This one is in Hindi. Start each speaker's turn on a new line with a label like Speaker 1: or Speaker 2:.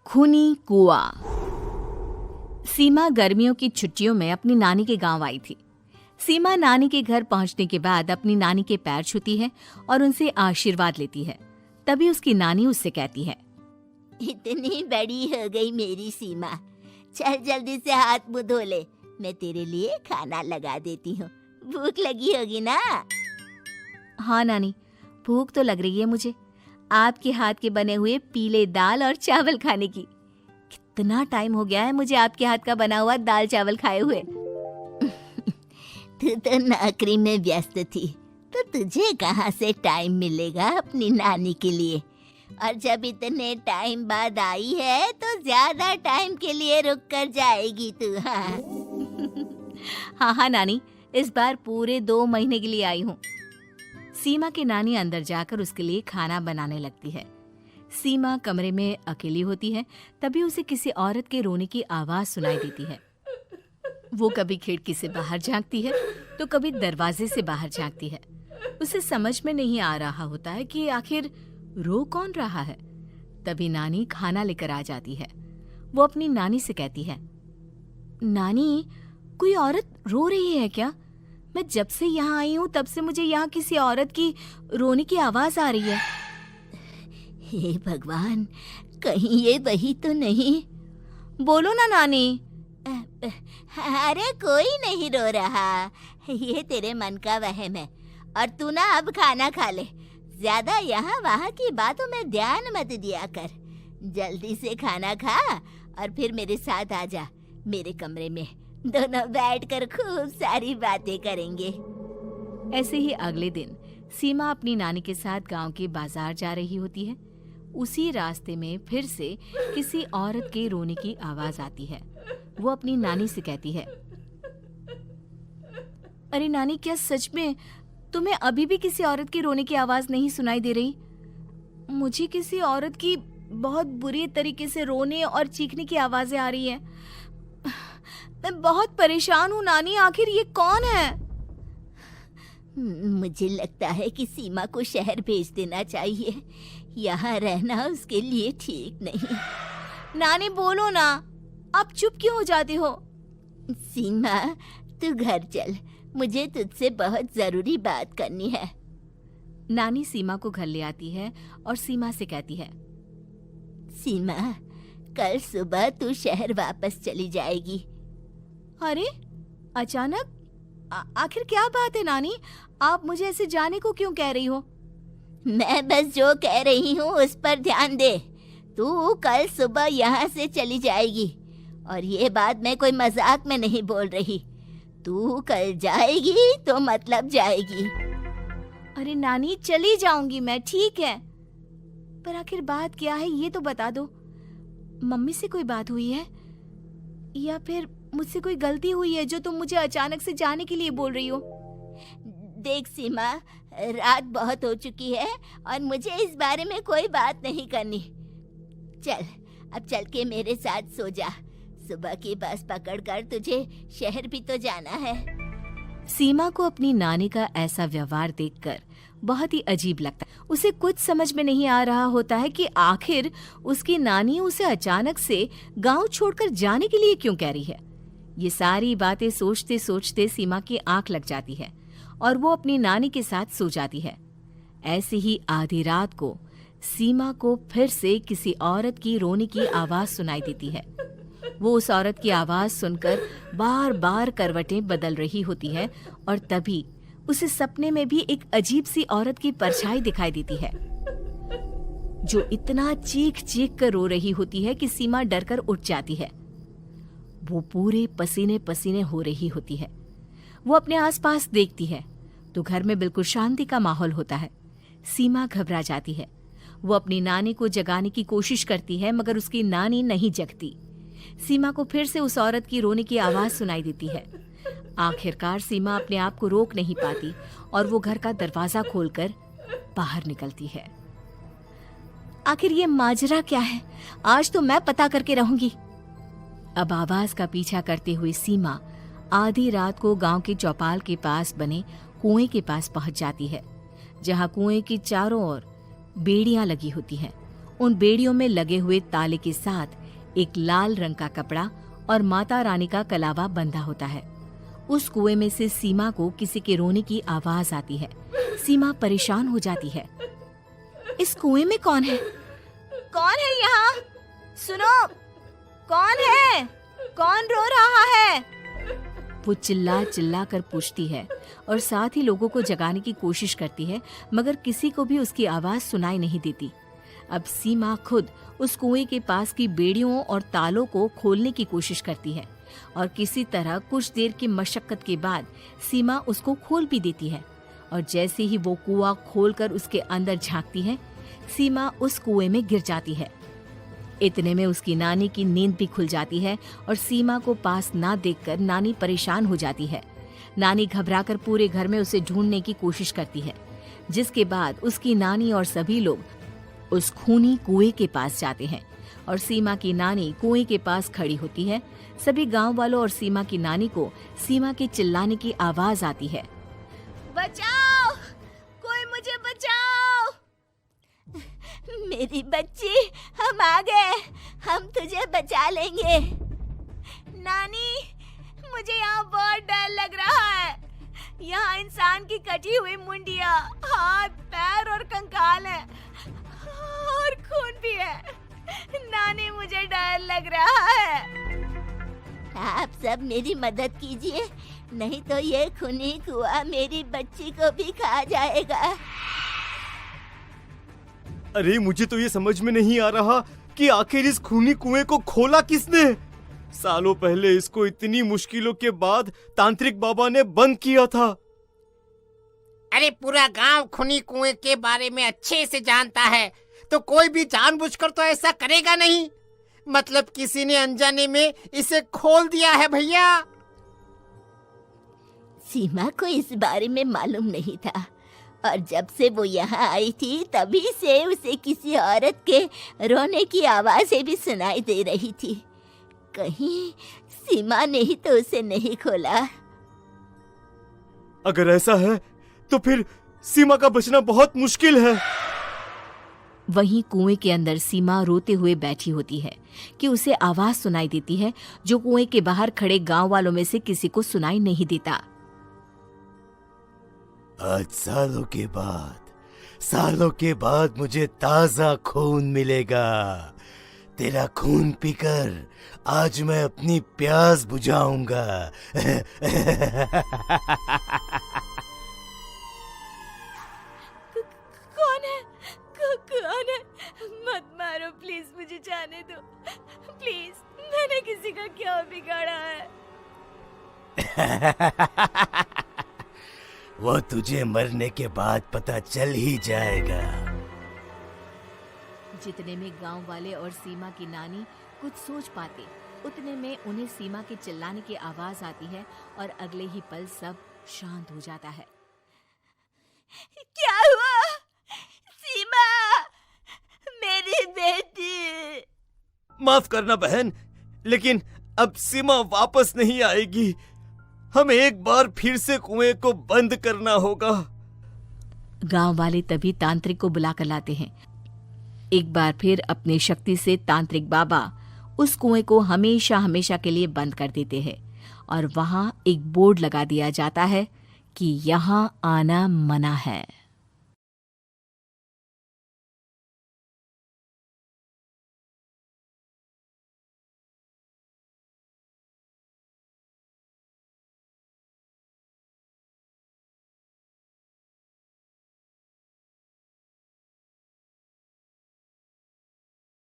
Speaker 1: खूनी कुआं। सीमा गर्मियों की छुट्टियों में अपनी नानी के गांव आई थी। सीमा नानी के घर पहुंचने के बाद अपनी नानी के पैर छूती है और उनसे आशीर्वाद लेती है। तभी उसकी नानी उससे कहती है,
Speaker 2: इतनी बड़ी हो गई मेरी सीमा, चल जल्दी से हाथ मुंह धो ले, मैं तेरे लिए खाना लगा देती हूँ। भूख लगी होगी ना?
Speaker 1: हाँ नानी, भूख तो लग रही है मुझे, आपके हाथ के बने हुए पीले दाल और चावल खाने की। कितना टाइम हो गया है मुझे आपके हाथ का बना हुआ दाल चावल खाए हुए।
Speaker 2: तू तो नौकरी में व्यस्त थी, तो तुझे कहाँ से टाइम मिलेगा अपनी नानी के लिए? और जब इतने टाइम बाद आई है तो ज्यादा टाइम के लिए रुक कर जाएगी तू।
Speaker 1: हाँ नानी, इस बार पूरे 2 महीने के लिए आई हूँ। सीमा की नानी अंदर जाकर उसके लिए खाना बनाने लगती है। सीमा कमरे में अकेली होती है, तभी उसे किसी औरत के रोने की आवाज सुनाई देती है। वो कभी खिड़की से बाहर झांकती है तो कभी दरवाजे से बाहर झांकती है। उसे समझ में नहीं आ रहा होता है कि आखिर रो कौन रहा है। तभी नानी खाना लेकर आ जाती है। वो अपनी नानी से कहती है, नानी, कोई औरत रो रही है क्या? मैं जब से यहाँ आई हूँ तब से मुझे यहाँ किसी औरत की रोने की आवाज आ रही है।
Speaker 2: हे भगवान, कहीं ये वही तो नहीं?
Speaker 1: बोलो ना नानी।
Speaker 2: अरे कोई नहीं रो रहा, ये तेरे मन का वहम है। और तू ना अब खाना खा ले, ज्यादा यहाँ वहाँ की बातों में ध्यान मत दिया कर। जल्दी से खाना खा और फिर मेरे साथ आ जा मेरे कमरे में, दोनों बैठकर खूब सारी बातें करेंगे।
Speaker 1: ऐसे ही अगले दिन सीमा अपनी नानी के साथ गांव के बाजार जा रही होती है। उसी रास्ते में फिर से किसी औरत के रोने की आवाज आती है। वो अपनी नानी से कहती है, अरे नानी, क्या सच में तुम्हें अभी भी किसी औरत की रोने की आवाज नहीं सुनाई दे रही? मुझे किसी औरत की बहुत बुरी तरीके से रोने और चीखने की आवाजें आ रही है। मैं बहुत परेशान हूँ नानी, आखिर ये कौन है?
Speaker 2: मुझे लगता है कि सीमा को शहर भेज देना चाहिए, यहाँ रहना उसके लिए ठीक नहीं।
Speaker 1: नानी बोलो ना, आप चुप क्यों हो जाते हो?
Speaker 2: सीमा, तू घर चल, मुझे तुझसे बहुत जरूरी बात करनी है।
Speaker 1: नानी सीमा को घर ले आती है और सीमा से कहती है,
Speaker 2: सीमा, कल सुबह तू शहर वापस चली जाएगी।
Speaker 1: अरे अचानक? आखिर क्या बात है नानी, आप मुझे ऐसे जाने को क्यों कह रही हो?
Speaker 2: मैं बस जो कह रही हूँ उस पर ध्यान दे। तू कल सुबह यहाँ से चली जाएगी, और ये बात मैं कोई मजाक में नहीं बोल रही। तू कल जाएगी तो मतलब जाएगी।
Speaker 1: अरे नानी, चली जाऊंगी मैं, ठीक है, पर आखिर बात क्या है ये तो बता दो। मम्मी से कोई बात हुई है या फिर मुझसे कोई गलती हुई है जो तुम मुझे अचानक से जाने के लिए बोल रही हो?
Speaker 2: देख सीमा, रात बहुत हो चुकी है और मुझे इस बारे में कोई बात नहीं करनी। चल, अब चल के मेरे साथ सो जा। सुबह की बस पकड़कर तुझे शहर भी तो जाना है।
Speaker 1: सीमा को अपनी नानी का ऐसा व्यवहार देखकर बहुत ही अजीब लगता है। उसे कुछ समझ में नहीं आ रहा होता है कि आखिर उसकी नानी उसे अचानक से गांव छोड़कर जाने के लिए क्यों कह रही है। ये सारी बातें सोचते सोचते सीमा की आंख लग जाती है और वो अपनी नानी के साथ सो जाती है। ऐसे ही आधी रात को सीमा को फिर से किसी औरत की रोने की आवाज सुनाई देती है। वो उस औरत की आवाज सुनकर बार बार करवटें बदल रही होती है और तभी उसे सपने में भी एक अजीब सी औरत की परछाई दिखाई देती है, जो इतना चीख चीख कर रो रही होती है कि सीमा डरकर उठ जाती है। वो पूरे पसीने पसीने हो रही होती है। वो अपने आसपास देखती है तो घर में बिल्कुल शांति का माहौल होता है। सीमा घबरा जाती है। वो अपनी नानी को जगाने की कोशिश करती है, मगर उसकी नानी नहीं जगती। सीमा को फिर से उस औरत की रोने की आवाज सुनाई देती है। आखिरकार सीमा अपने आप को रोक नहीं पाती और वो घर का दरवाजा खोलकर बाहर निकलती है। आखिर ये माजरा क्या है? आज तो मैं पता करके रहूंगी। अब आवाज का पीछा करते हुए सीमा आधी रात को गांव के चौपाल के पास बने कुएं के पास पहुंच जाती है, जहां कुएं की चारों ओर बेड़ियां लगी होती हैं उन बेड़ियों में लगे हुए ताले के साथ एक लाल रंग का कपड़ा और माता रानी का कलावा बंधा होता है। उस कुएं में से सीमा को किसी के रोने की आवाज आती है। सीमा परेशान हो जाती है। इस कुएं में कौन है? कौन है यहाँ? सुनो, कौन है? कौन रो रहा है? वो चिल्ला चिल्ला कर पूछती है और साथ ही लोगों को जगाने की कोशिश करती है, मगर किसी को भी उसकी आवाज सुनाई नहीं देती। अब सीमा खुद उस कुएं के पास की बेड़ियों और तालों को खोलने की कोशिश करती है और किसी तरह कुछ देर की मशक्कत के बाद सीमा उसको खोल भी देती है। और जैसे ही वो कुआं खोलकर उसके अंदर झांकती है, सीमा उस कुएं में गिर जाती है। इतने में उसकी नानी की नींद भी खुल जाती है और सीमा को पास ना देखकर नानी परेशान हो जाती है। नानी घबराकर पूरे घर में उसे ढूंढने की कोशिश करती है, जिसके बाद उसकी नानी और सभी लोग उस खूनी कुएं के पास जाते हैं और सीमा की नानी कुएं के पास खड़ी होती है। सभी गांव वालों और सीमा की नानी को सीमा के चिल्लाने की आवाज आती है। बचाओ, कोई मुझे बचाओ।
Speaker 2: मेरी बच्ची, हम आ गए, हम तुझे बचा लेंगे।
Speaker 1: नानी, मुझे यहाँ बहुत डर लग रहा है। यहाँ इंसान की कटी हुई मुंडिया, हाथ, पैर और कंकाल है और खून भी है। नानी, मुझे डर लग रहा है।
Speaker 2: आप सब मेरी मदद कीजिए, नहीं तो ये खूनी कुआं मेरी बच्ची को भी खा जाएगा।
Speaker 3: अरे मुझे तो ये समझ में नहीं आ रहा कि आखिर इस खूनी कुएं को खोला किसने। सालों पहले इसको इतनी मुश्किलों के बाद तांत्रिक बाबा ने बंद किया था।
Speaker 4: अरे पूरा गांव खूनी कुएं के बारे में अच्छे से जानता है, तो कोई भी जानबूझकर तो ऐसा करेगा नहीं। मतलब किसी ने अनजाने में इसे खोल दिया है भैया।
Speaker 2: सीमा को इस बारे में मालूम नहीं था और जब से वो यहाँ आई थी तभी से उसे किसी औरत के रोने की आवाजें भी सुनाई दे रही थी। कहीं सीमा ने ही तो उसे नहीं खोला।
Speaker 3: अगर ऐसा है तो फिर सीमा का बचना बहुत मुश्किल है।
Speaker 1: वहीं कुएं के अंदर सीमा रोते हुए बैठी होती है कि उसे आवाज सुनाई देती है जो कुएं के बाहर खड़े गांव वालों में से किसी को सुनाई नहीं देता।
Speaker 3: आज सालों के बाद मुझे ताजा खून मिलेगा। तेरा खून पीकर आज मैं अपनी प्यास बुझाऊंगा।
Speaker 1: कौन है? मत मारो प्लीज, मुझे जाने दो प्लीज। मैंने किसी का क्या बिगाड़ा है?
Speaker 3: वो तुझे मरने के बाद पता चल ही जाएगा।
Speaker 1: जितने में गांव वाले और सीमा की नानी कुछ सोच पाते, उतने में उन्हें सीमा के चिल्लाने की आवाज आती है और अगले ही पल सब शांत हो जाता है।
Speaker 2: क्या हुआ? सीमा, मेरी बेटी।
Speaker 3: माफ करना बहन, लेकिन अब सीमा वापस नहीं आएगी। हमें एक बार फिर से कुएं को बंद करना होगा।
Speaker 1: गांव वाले तभी तांत्रिक को बुला कर लाते हैं। एक बार फिर अपनी शक्ति से तांत्रिक बाबा उस कुएं को हमेशा हमेशा के लिए बंद कर देते हैं और वहां एक बोर्ड लगा दिया जाता है कि यहाँ आना मना है।